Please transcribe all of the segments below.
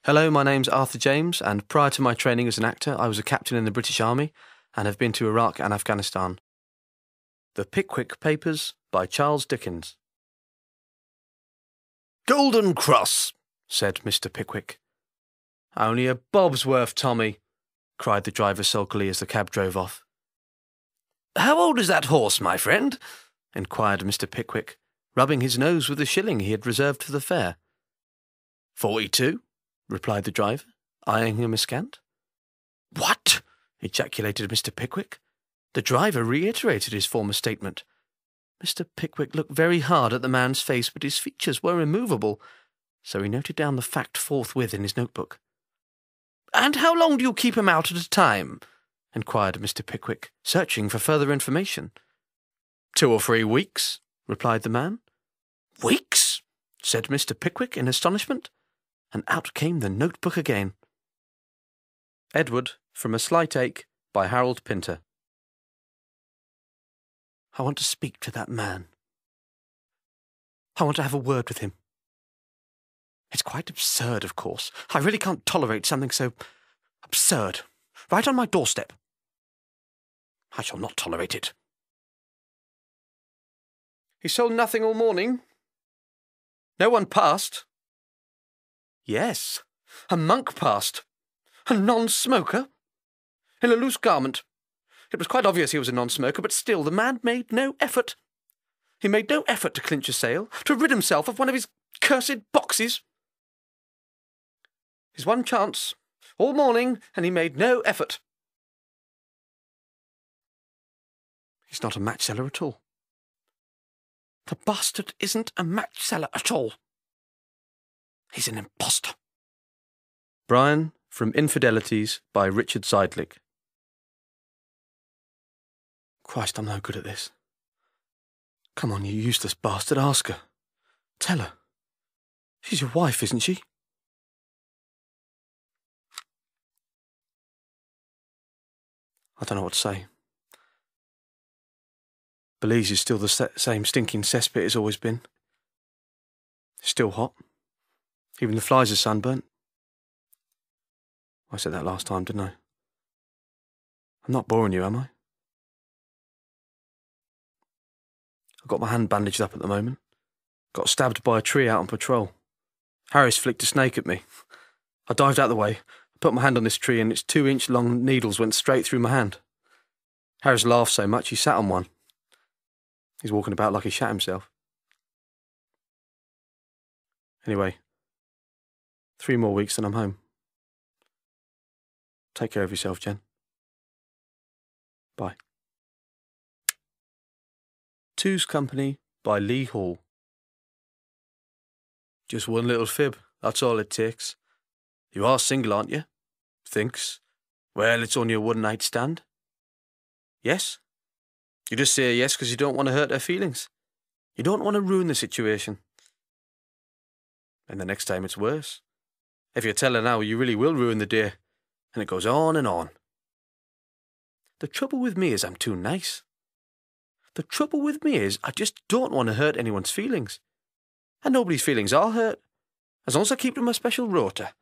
Hello, my name's Arthur James, and prior to my training as an actor, I was a captain in the British Army and have been to Iraq and Afghanistan. The Pickwick Papers by Charles Dickens. "Golden Cross," said Mr. Pickwick. "Only a bob's worth, Tommy," cried the driver sulkily as the cab drove off. "How old is that horse, my friend?" inquired Mr. Pickwick, rubbing his nose with the shilling he had reserved for the fare. 42, replied the driver, eyeing him askant. "What?" ejaculated Mr. Pickwick. The driver reiterated his former statement. Mr. Pickwick looked very hard at the man's face, but his features were immovable, so he noted down the fact forthwith in his notebook. "And how long do you keep him out at a time?" inquired Mr. Pickwick, searching for further information. 2 or 3 weeks, replied the man. "Weeks?" said Mr. Pickwick in astonishment, and out came the notebook again. Edward from A Slight Ache by Harold Pinter. I want to speak to that man. I want to have a word with him. It's quite absurd, of course. I really can't tolerate something so absurd. Right on my doorstep. I shall not tolerate it. He sold nothing all morning? No one passed? Yes, a monk passed. A non-smoker? In a loose garment. It was quite obvious he was a non-smoker, but still the man made no effort. He made no effort to clinch a sale, to rid himself of one of his cursed boxes. His one chance, all morning, and he made no effort. He's not a match seller at all. The bastard isn't a match seller at all. He's an impostor. Brian from Infidelities by Richard Seidlich. Christ, I'm no good at this. Come on, you useless bastard, ask her. Tell her. She's your wife, isn't she? I don't know what to say. Belize is still the same stinking cesspit it's always been. It's still hot. Even the flies are sunburnt. I said that last time, didn't I? I'm not boring you, am I? I've got my hand bandaged up at the moment. Got stabbed by a tree out on patrol. Harris flicked a snake at me. I dived out of the way, put my hand on this tree, and its 2-inch long needles went straight through my hand. Harris laughed so much he sat on one. He's walking about like he shat himself. Anyway, 3 more weeks and I'm home. Take care of yourself, Jen. Bye. Two's Company by Lee Hall. Just one little fib, that's all it takes. You are single, aren't you? Thinks. Well, it's only a one-night stand. Yes? You just say yes because you don't want to hurt her feelings. You don't want to ruin the situation. And the next time it's worse. If you tell her now, you really will ruin the day. And it goes on and on. The trouble with me is I'm too nice. The trouble with me is I just don't want to hurt anyone's feelings. And nobody's feelings are hurt. As long as I keep them a special rota.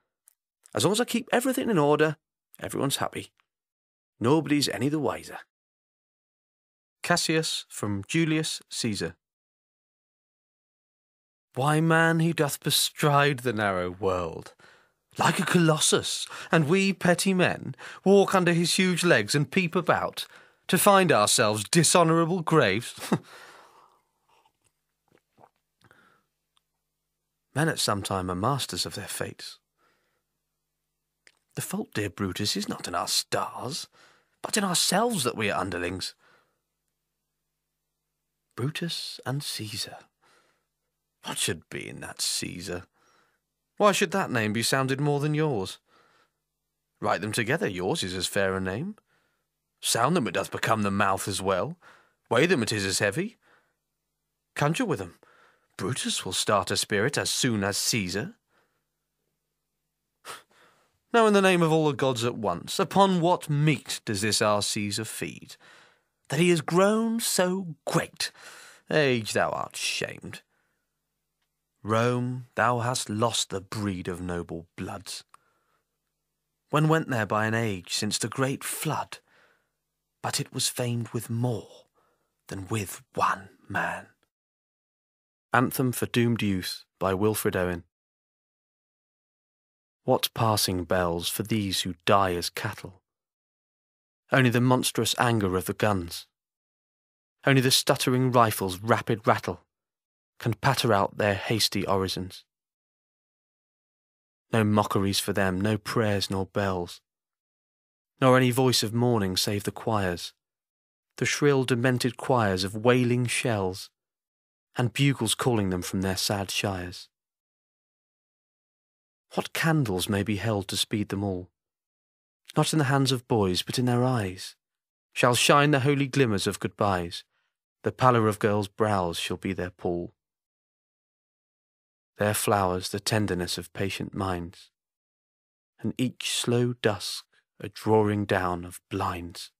As long as I keep everything in order, everyone's happy. Nobody's any the wiser. Cassius from Julius Caesar. Why, man, he doth bestride the narrow world, like a colossus, and we petty men walk under his huge legs and peep about, to find ourselves dishonourable graves. Men at some time are masters of their fates. The fault, dear Brutus, is not in our stars, but in ourselves that we are underlings. Brutus and Caesar. What should be in that Caesar? Why should that name be sounded more than yours? Write them together, yours is as fair a name. Sound them, it doth become the mouth as well. Weigh them, it is as heavy. Conjure with them. Brutus will start a spirit as soon as Caesar. Now, in the name of all the gods at once, upon what meat does this our Caesar feed? That he has grown so great. Age, thou art shamed. Rome, thou hast lost the breed of noble bloods. when went there by an age since the great flood, but it was famed with more than with one man. Anthem for Doomed Youth by Wilfred Owen. What passing bells for these who die as cattle? Only the monstrous anger of the guns. Only the stuttering rifle's rapid rattle can patter out their hasty orisons. No mockeries for them, no prayers nor bells, nor any voice of mourning save the choirs, the shrill demented choirs of wailing shells, and bugles calling them from their sad shires. What candles may be held to speed them all? Not in the hands of boys, but in their eyes, shall shine the holy glimmers of goodbyes. The pallor of girls' brows shall be their pall. Their flowers the tenderness of patient minds, and each slow dusk a drawing down of blinds.